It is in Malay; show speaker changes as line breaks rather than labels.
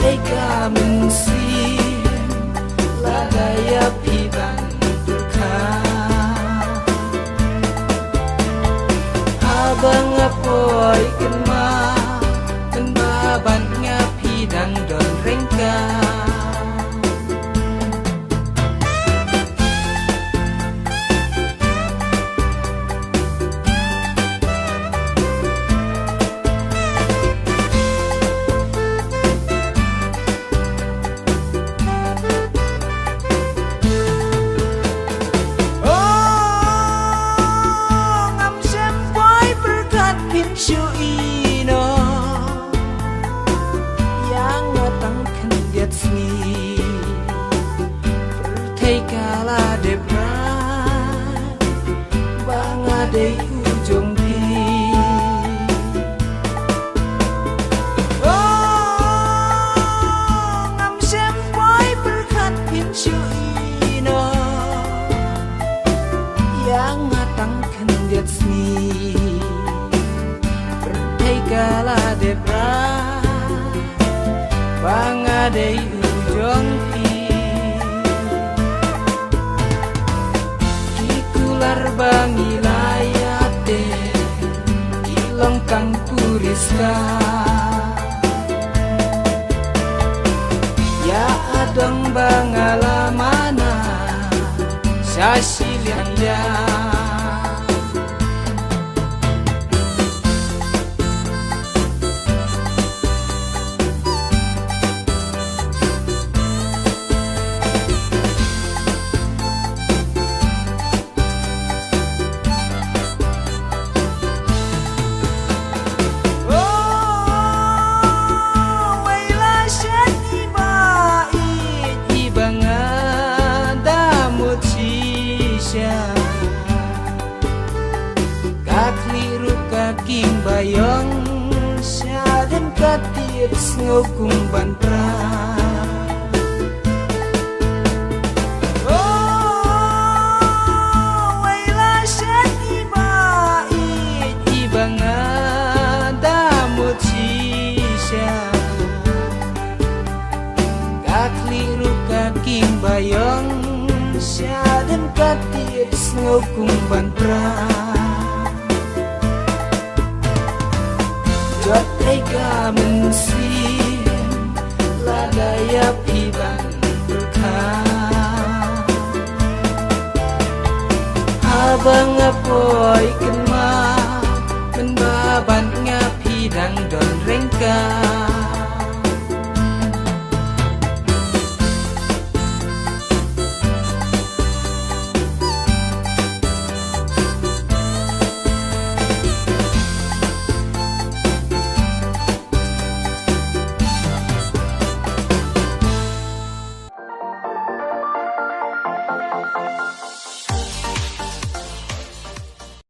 tega mengsin ladaya piban berkah abang apoi kenbaban ngapidang don rengka Kala depan bangadei ujung pi ngam sempoi berkat pincu ino yang matangkan diat seni berdei kala depan bangadei ujung pi bangi layate ilang kang puriska ya adong bangalamana sa silian ya kakliru kaking bayong syaden katir ngokung bantra waila syani bait ibangada mucisya kakliru kaking bayong syaden katir ngokung bantra jot tega mengsin ladaya piban berkah abang apoi